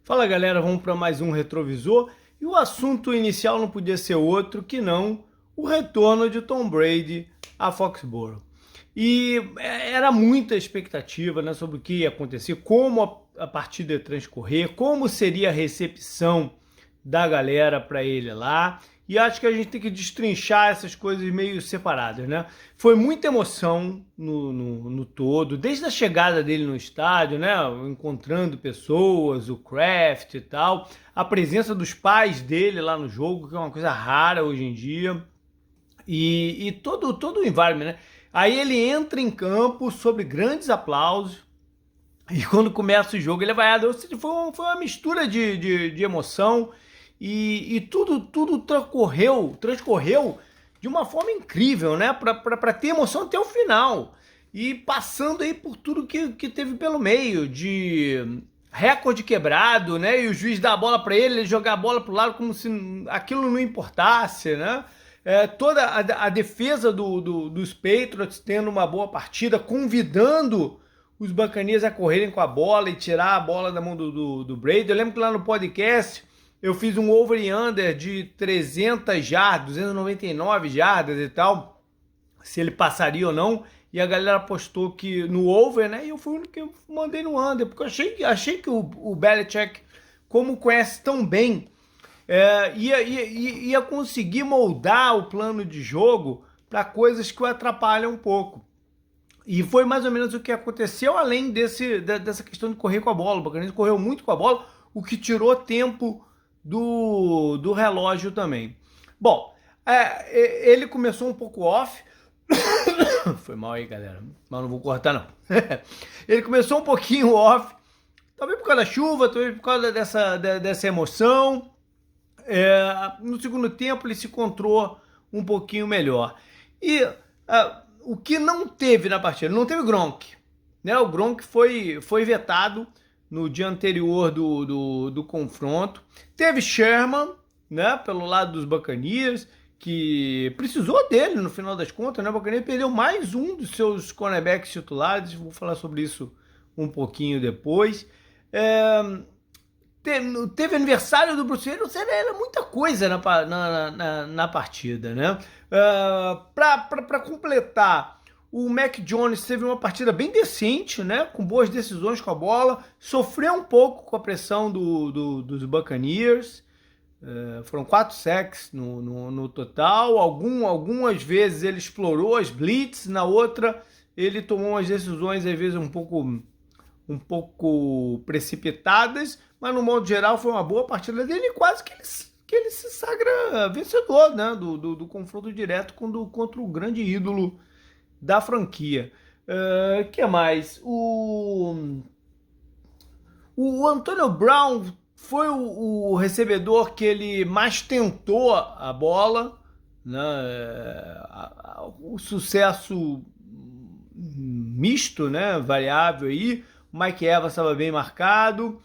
Fala galera, vamos para mais um retrovisor e o assunto inicial não podia ser outro que não o retorno de Tom Brady a Foxborough. E era muita expectativa, né, sobre o que ia acontecer, como a partida ia transcorrer, como seria a recepção da galera para ele lá. E acho que a gente tem que destrinchar essas coisas meio separadas, né? Foi muita emoção no todo, desde a chegada dele no estádio, né? Encontrando pessoas, o Kraft e tal, a presença dos pais dele lá no jogo, que é uma coisa rara hoje em dia, e todo o environment, né? Aí ele entra em campo sob grandes aplausos, e quando começa o jogo ele é vaiado. Ou seja, foi uma mistura de emoção e tudo transcorreu de uma forma incrível, né? Para ter emoção até o final. E passando aí por tudo que teve pelo meio, de recorde quebrado, né? E o juiz dá a bola para ele jogar a bola pro lado como se aquilo não importasse, né? Toda a defesa dos Patriots tendo uma boa partida, convidando os Buccaneers a correrem com a bola e tirar a bola da mão do Brady. Eu lembro que lá no podcast eu fiz um over e under de 300 jardas, 299 jardas e tal, se ele passaria ou não, e a galera apostou que no over, né, e eu fui o único que eu mandei no under, porque eu achei que o Belichick, como conhece tão bem, ia conseguir moldar o plano de jogo para coisas que o atrapalham um pouco. E foi mais ou menos o que aconteceu, além dessa questão de correr com a bola. O Buccaneers correu muito com a bola, o que tirou tempo do relógio também. Bom, ele começou um pouco off. Foi mal aí, galera, mas não vou cortar não. Ele começou um pouquinho off, talvez por causa da chuva, talvez por causa dessa emoção. No segundo tempo ele se encontrou um pouquinho melhor. E o que não teve na partida, não teve Gronk, né? O Gronk foi vetado no dia anterior do confronto. Teve Sherman, né, pelo lado dos Buccaneers, que precisou dele no final das contas, né? O Buccaneers perdeu mais um dos seus cornerbacks titulares, vou falar sobre isso um pouquinho depois. Teve aniversário do Bruce Arians, era muita coisa na partida, né? Para completar, o Mac Jones teve uma partida bem decente, né? Com boas decisões com a bola, sofreu um pouco com a pressão dos Buccaneers. Foram 4 sacks no total. Algumas vezes ele explorou as blitz, na outra ele tomou umas decisões às vezes um pouco precipitadas, mas no modo geral foi uma boa partida dele e quase que ele se sagra vencedor, né, do confronto direto contra o grande ídolo da franquia. Que mais? O Antonio Brown foi o recebedor que ele mais tentou a bola, né? O sucesso misto, né, variável aí. O Mike Evans estava bem marcado.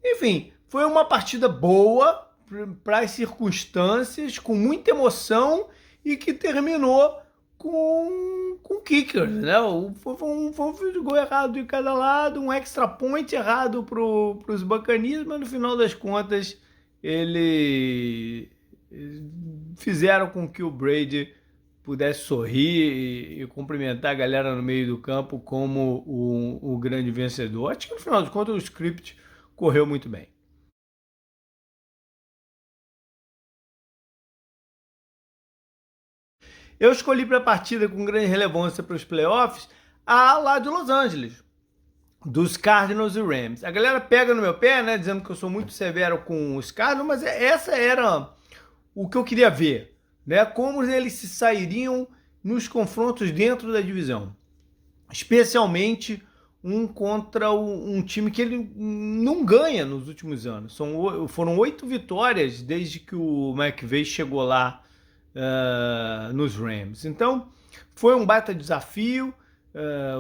Enfim, foi uma partida boa para as circunstâncias, com muita emoção e que terminou com kickers, né? Foi um field goal errado de cada lado, um extra point errado para os Buccaneers, mas no final das contas eles fizeram com que o Brady pudesse sorrir e cumprimentar a galera no meio do campo como o grande vencedor. Acho que no final das contas o script correu muito bem. Eu escolhi para a partida com grande relevância para os playoffs a lá de Los Angeles, dos Cardinals e Rams. A galera pega no meu pé, né, dizendo que eu sou muito severo com os Cardinals, mas essa era o que eu queria ver, né? Como eles se sairiam nos confrontos dentro da divisão, especialmente um contra um time que ele não ganha nos últimos anos. Foram 8 vitórias desde que o McVay chegou lá nos Rams. Então foi um baita desafio.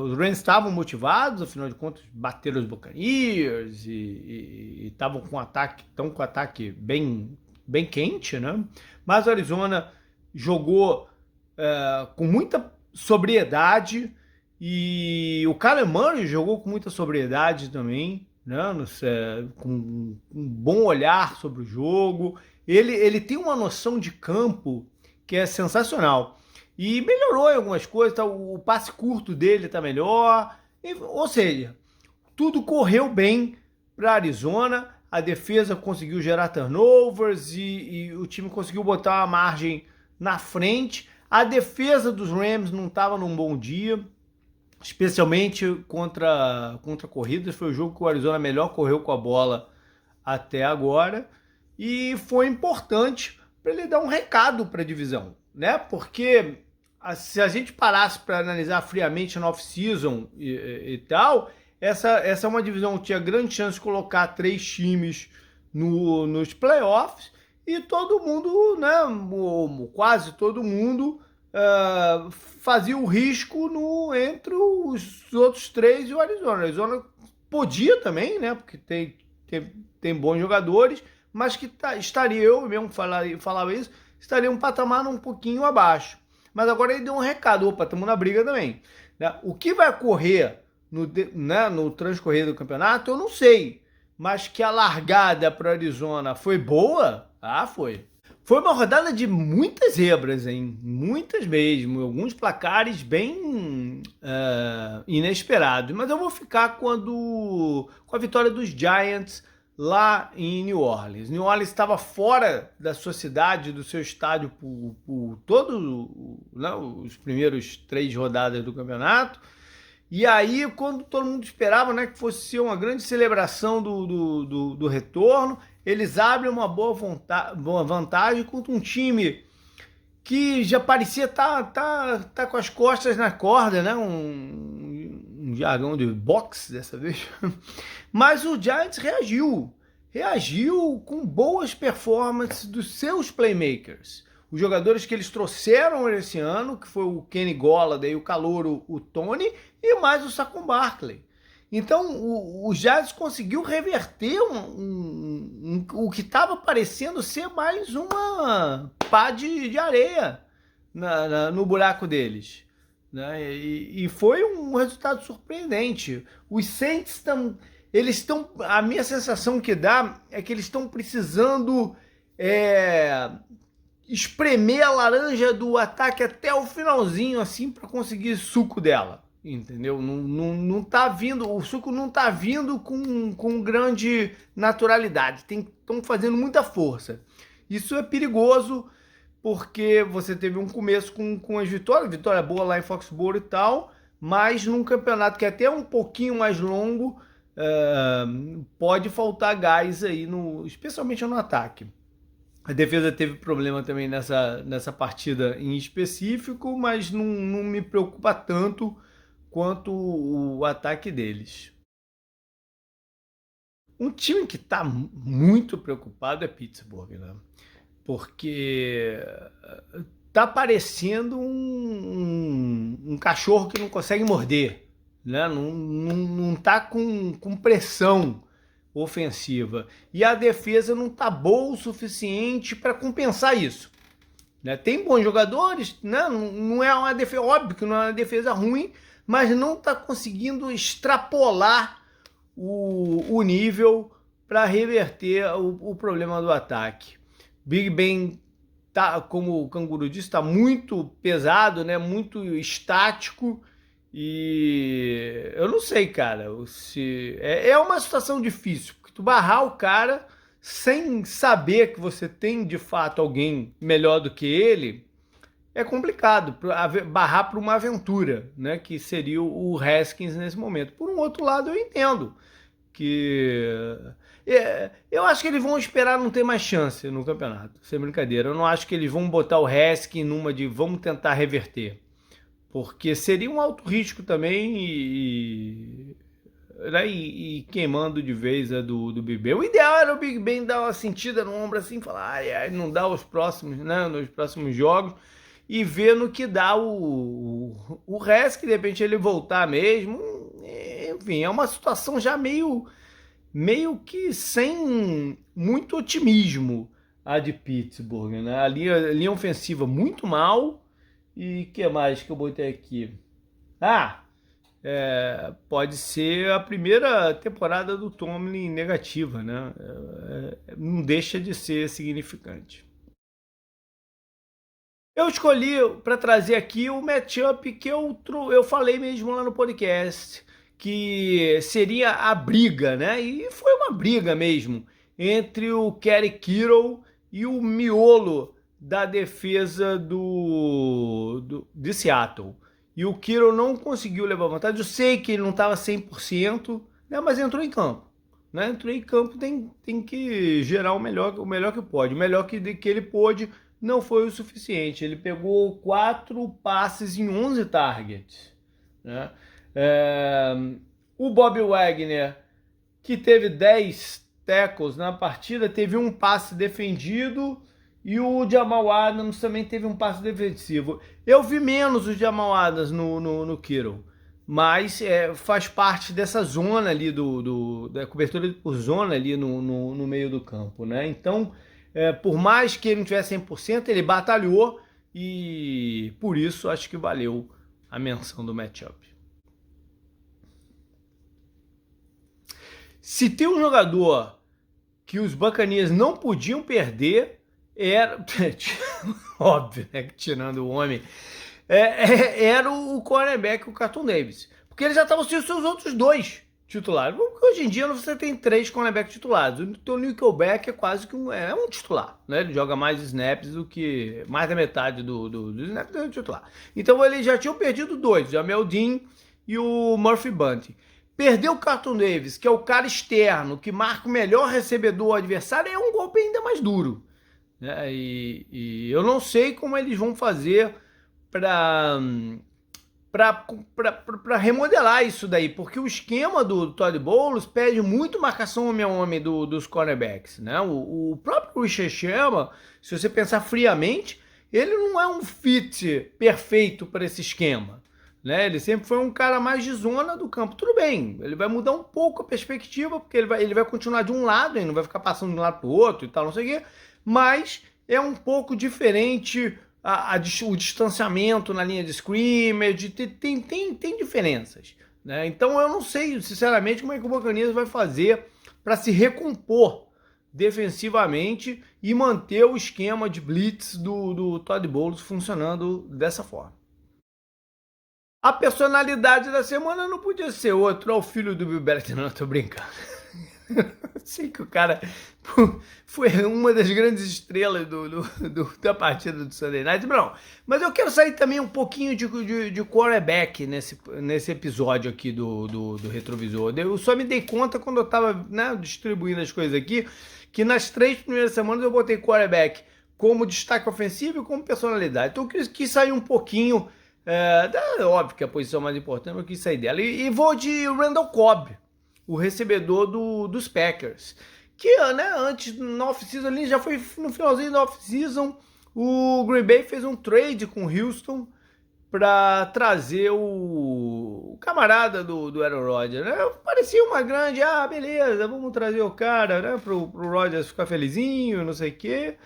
Os Rams estavam motivados, afinal de contas bateram os Buccaneers e estavam com um ataque bem quente, né? Mas o Arizona jogou com muita sobriedade e o Kyler Murray jogou com muita sobriedade também. né? Com um bom olhar sobre o jogo. Ele tem uma noção de campo que é sensacional. E melhorou em algumas coisas, tá? O passe curto dele está melhor. Ou seja, tudo correu bem para Arizona. A defesa conseguiu gerar turnovers e o time conseguiu botar uma margem na frente. A defesa dos Rams não estava num bom dia, especialmente contra corridas. Foi o jogo que o Arizona melhor correu com a bola até agora. E foi importante para ele dar um recado para a divisão, né? Porque se a gente parasse para analisar friamente na off-season e tal, essa é uma divisão que tinha grande chance de colocar 3 times nos playoffs e todo mundo, né, quase todo mundo, fazia o risco entre os outros 3 e o Arizona. O Arizona podia também, né, porque tem bons jogadores, mas que estaria, eu mesmo falava isso, estaria um patamar um pouquinho abaixo. Mas agora ele deu um recado, opa, estamos na briga também. Né? O que vai ocorrer no transcorrer do campeonato, eu não sei. Mas que a largada para o Arizona foi boa? Ah, foi. Foi uma rodada de muitas zebras, hein? Muitas mesmo. Alguns placares bem inesperados. Mas eu vou ficar com a vitória dos Giants lá em New Orleans estava fora da sua cidade, do seu estádio, por todos os primeiros 3 rodadas do campeonato. E aí, quando todo mundo esperava, né, que fosse ser uma grande celebração do retorno, eles abrem uma boa vantagem contra um time que já parecia tá com as costas na corda, né? Um jargão de boxe dessa vez. Mas o Giants reagiu com boas performances dos seus playmakers. Os jogadores que eles trouxeram esse ano, que foi o Kenny Golladay, o calouro, o Tony, e mais o Saquon Barkley. Então, o Giants conseguiu reverter o que estava parecendo ser mais uma pá de areia no buraco deles. Né? E foi um resultado surpreendente. Os Saints estão... A minha sensação que dá é que eles estão precisando espremer a laranja do ataque até o finalzinho, assim, para conseguir suco dela. Entendeu? Não tá vindo, o suco não tá vindo com grande naturalidade. Estão fazendo muita força. Isso é perigoso porque você teve um começo com as vitória boa lá em Foxborough e tal, mas num campeonato que é até um pouquinho mais longo, pode faltar gás aí, especialmente no ataque. A defesa teve problema também nessa partida em específico, mas não me preocupa tanto quanto o ataque deles. Um time que está muito preocupado é Pittsburgh, né? Porque tá parecendo um cachorro que não consegue morder, né? Não tá com pressão ofensiva. E a defesa não tá boa o suficiente para compensar isso. Né? Tem bons jogadores, né? Não é uma defesa, óbvio que não é uma defesa ruim, mas não está conseguindo extrapolar o nível para reverter o problema do ataque. Big Ben, como o Canguru disse, está muito pesado, né? Muito estático. E eu não sei, cara, é uma situação difícil, porque tu barrar o cara sem saber que você tem de fato alguém melhor do que ele, é complicado. Barrar para uma aventura, né, que seria o Haskins nesse momento. Por um outro lado, eu entendo que eu acho que eles vão esperar não ter mais chance no campeonato, sem brincadeira. Eu não acho que eles vão botar o Haskins numa de vamos tentar reverter, porque seria um alto risco também e queimando de vez do Big Ben. O ideal era o Big Ben dar uma sentida no ombro assim, falar, não dá os próximos, né, nos próximos jogos, e ver no que dá o resto, que de repente ele voltar mesmo. Enfim, é uma situação já meio que sem muito otimismo a de Pittsburgh, né? A linha ofensiva muito mal. E o que mais que eu botei aqui? pode ser a primeira temporada do Tomlin negativa, né? Não deixa de ser significante. Eu escolhi para trazer aqui o matchup que eu falei mesmo lá no podcast, que seria a briga, né? E foi uma briga mesmo entre o Kerry Kittle e o miolo da defesa de Seattle. E o Kittle não conseguiu levar vantagem. Eu sei que ele não estava 100%, né? Mas entrou em campo. Né? Entrou em campo, tem que gerar o melhor que pode. O melhor que ele pôde não foi o suficiente. Ele pegou 4 passes em 11 targets. Né? O Bob Wagner, que teve 10 tackles na partida, teve um passe defendido, e o Jamal Adams também teve um passe defensivo. Eu vi menos o Jamal Adams no Kittle, mas faz parte dessa zona ali, da cobertura por zona ali no meio do campo. Né? Então, por mais que ele não tivesse 100%, ele batalhou, e por isso acho que valeu a menção do matchup. Se tem um jogador que os Buccaneers não podiam perder, era óbvio, né, tirando o homem, era o cornerback, o Carlton Davis, porque ele já estava sem os seus outros 2 titulares. Porque hoje em dia você tem 3 cornerbacks titulares. O Nickelback é quase que um titular, né? Ele joga mais snaps do que mais da metade do snaps é titular. Então ele já tinha perdido 2, o Jamel Dean e o Murphy Bunting. Perder o Carlton Davis, que é o cara externo, que marca o melhor recebedor adversário, é um golpe ainda mais duro. Né? E eu não sei como eles vão fazer para remodelar isso daí, porque o esquema do Todd Bowles pede muito marcação homem a homem dos cornerbacks. Né? O próprio Richard Sherman, se você pensar friamente, ele não é um fit perfeito para esse esquema. Né? Ele sempre foi um cara mais de zona do campo. Tudo bem, ele vai mudar um pouco a perspectiva, porque ele vai continuar de um lado, ele não vai ficar passando de um lado para o outro e tal, não sei o quê, mas é um pouco diferente o distanciamento na linha de scrimmage, tem diferenças. Né? Então eu não sei, sinceramente, como é que o Buccaneers vai fazer para se recompor defensivamente e manter o esquema de blitz do Todd Bowles funcionando dessa forma. A personalidade da semana não podia ser outro, é o filho do Bill Belichick. Não, tô brincando. Sei que o cara foi uma das grandes estrelas da partida do Sunday Night, não. Mas eu quero sair também um pouquinho de quarterback nesse episódio aqui do Retrovisor. Eu só me dei conta quando eu tava, né, distribuindo as coisas aqui, que nas 3 primeiras semanas eu botei quarterback como destaque ofensivo e como personalidade. Então eu quis sair um pouquinho... óbvio que a posição mais importante, eu quis sair dela. E vou de Randall Cobb, o recebedor dos Packers. Que, né, antes, na off-season ali, já foi no finalzinho da off-season, o Green Bay fez um trade com o Houston para trazer o camarada do Aaron Rodgers. Né? Parecia uma grande, beleza, vamos trazer o cara, né, pro Rodgers ficar felizinho, não sei o quê.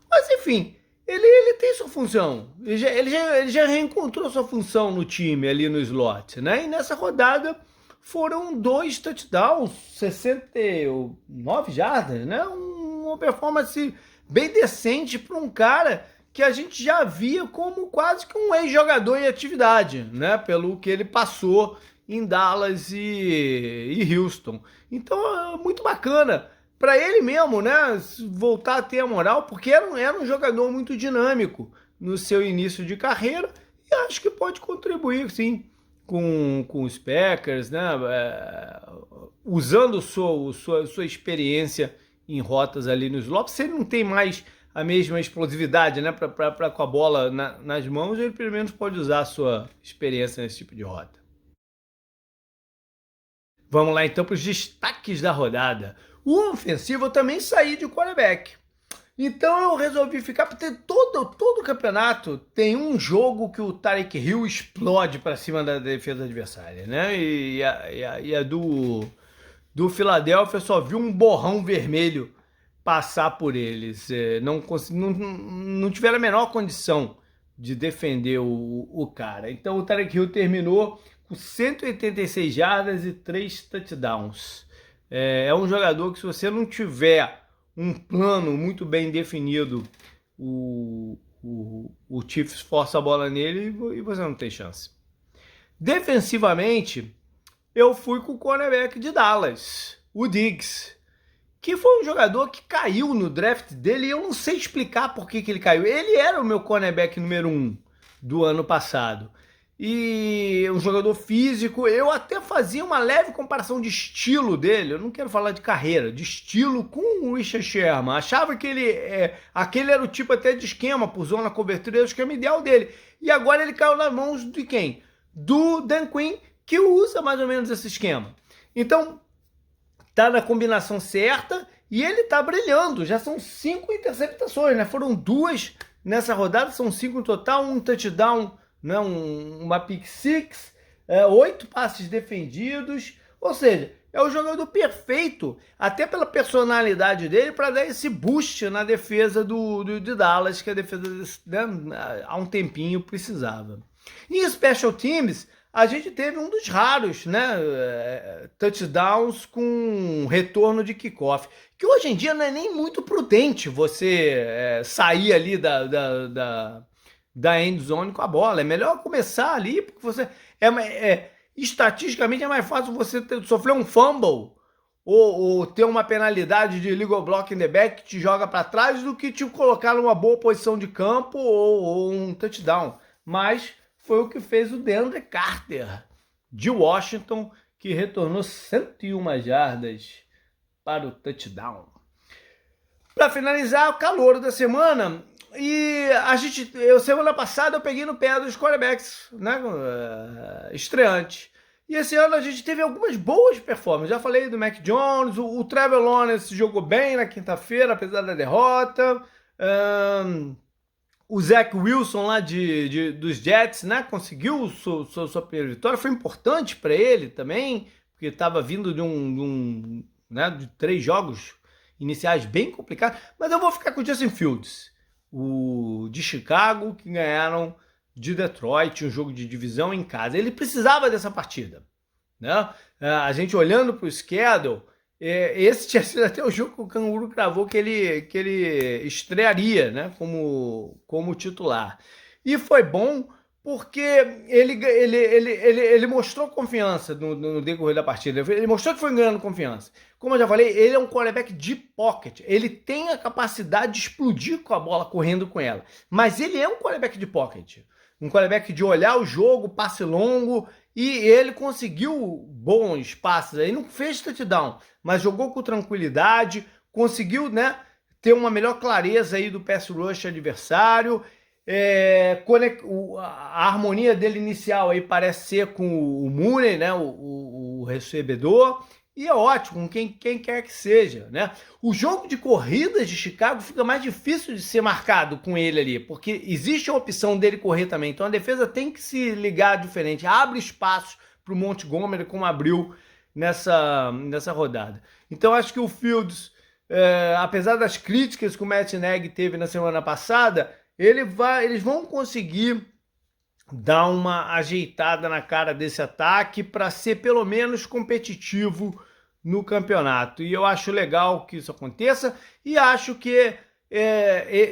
Mas, enfim... Ele tem sua função, ele já reencontrou sua função no time ali no slot, né? E nessa rodada foram 2 touchdowns, 69 jardas, né? Uma performance bem decente para um cara que a gente já via como quase que um ex-jogador em atividade, né? Pelo que ele passou em Dallas e Houston. Então é muito bacana para ele mesmo, né, voltar a ter a moral, porque era um jogador muito dinâmico no seu início de carreira, e acho que pode contribuir, sim, com os Packers, né, usando sua experiência em rotas ali nos slot. Se ele não tem mais a mesma explosividade, né, para com a bola nas mãos, ele pelo menos pode usar a sua experiência nesse tipo de rota. Vamos lá então para os destaques da rodada. O ofensivo eu também saí de quarterback. Então eu resolvi ficar, porque todo o campeonato tem um jogo que o Tyreek Hill explode para cima da defesa adversária, né? E a do Philadelphia só viu um borrão vermelho passar por eles. Não tiveram a menor condição de defender o cara. Então o Tyreek Hill terminou com 186 jardas e 3 touchdowns. É um jogador que, se você não tiver um plano muito bem definido, o Chiefs força a bola nele e você não tem chance. Defensivamente, eu fui com o cornerback de Dallas, o Diggs, que foi um jogador que caiu no draft dele e eu não sei explicar por que ele caiu. Ele era o meu cornerback número 1 do ano passado. E um jogador físico, eu até fazia uma leve comparação de estilo dele, eu não quero falar de carreira, de estilo com o Richard Sherman. Achava que aquele era o tipo até de esquema, por zona cobertura, era o esquema ideal dele. E agora ele caiu nas mãos de quem? Do Dan Quinn, que usa mais ou menos esse esquema. Então, tá na combinação certa e ele tá brilhando. Já são 5 interceptações, né? Foram 2 nessa rodada, são 5 no total, um touchdown, né? Uma pick six, 8 passes defendidos. Ou seja, é o jogador perfeito, até pela personalidade dele, para dar esse boost na defesa de Dallas, que a defesa, né, há um tempinho precisava. Em Special Teams, a gente teve um dos raros, né, touchdowns com retorno de kickoff, que hoje em dia não é nem muito prudente você sair ali da end zone com a bola. É melhor começar ali, porque você estatisticamente é mais fácil você sofrer um fumble ou ter uma penalidade de illegal blocking the back que te joga para trás do que te colocar numa boa posição de campo ou um touchdown. Mas foi o que fez o DeAndre Carter, de Washington, que retornou 101 jardas para o touchdown. Para finalizar, o calouro da semana. E semana passada eu peguei no pé dos quarterbacks, né, estreantes. E esse ano a gente teve algumas boas performances. Já falei do Mac Jones, o Trevor Lawrence jogou bem na quinta-feira, apesar da derrota. O Zach Wilson lá dos Jets, né, conseguiu sua primeira vitória. Foi importante para ele também, porque estava vindo de 3 jogos iniciais bem complicados. Mas eu vou ficar com o Justin Fields, o de Chicago, que ganharam de Detroit, um jogo de divisão em casa. Ele precisava dessa partida, né? A gente olhando para o schedule, esse tinha sido até o jogo que o Canguru cravou que ele estrearia, né, como titular. E foi bom porque ele mostrou confiança no decorrer da partida. Ele mostrou que foi ganhando confiança. Como eu já falei, ele é um quarterback de pocket. Ele tem a capacidade de explodir com a bola, correndo com ela. Mas ele é um quarterback de pocket. Um quarterback de olhar o jogo, passe longo, e ele conseguiu bons passes. Ele não fez touchdown, mas jogou com tranquilidade, conseguiu, né, ter uma melhor clareza aí do pass rush adversário. A harmonia dele inicial aí parece ser com o Mooney, né, o recebedor, e é ótimo com quem quer que seja, né? O jogo de corridas de Chicago fica mais difícil de ser marcado com ele ali, porque existe a opção dele correr também, então a defesa tem que se ligar diferente, abre espaços para o Montgomery, como abriu nessa rodada. Então acho que o Fields, apesar das críticas que o Matt Nagy teve na semana passada, eles vão conseguir dar uma ajeitada na cara desse ataque para ser pelo menos competitivo no campeonato. E eu acho legal que isso aconteça e acho que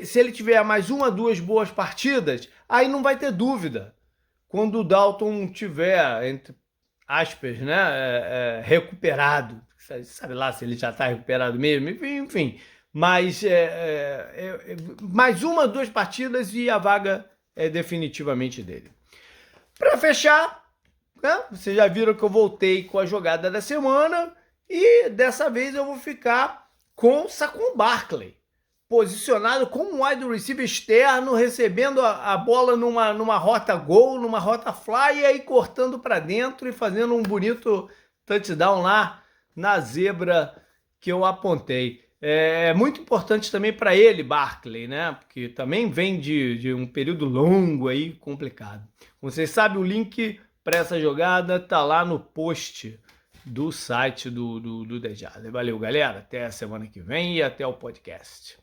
se ele tiver mais 1 ou 2 boas partidas, aí não vai ter dúvida. Quando o Dalton tiver, entre aspas, né, recuperado, sabe lá se ele já está recuperado mesmo, enfim, mas mais 1 ou 2 partidas e a vaga é definitivamente dele. Para fechar, né, vocês já viram que eu voltei com a jogada da semana e dessa vez eu vou ficar com Saquon Barkley, posicionado como wide receiver externo, recebendo a bola numa rota gol, numa rota fly, e aí cortando para dentro e fazendo um bonito touchdown lá na zebra que eu apontei. É muito importante também para ele, Barkley, né? Porque também vem de um período longo aí, complicado. Como vocês sabem, o link para essa jogada tá lá no post do site do The Jazz. Valeu, galera. Até a semana que vem e até o podcast.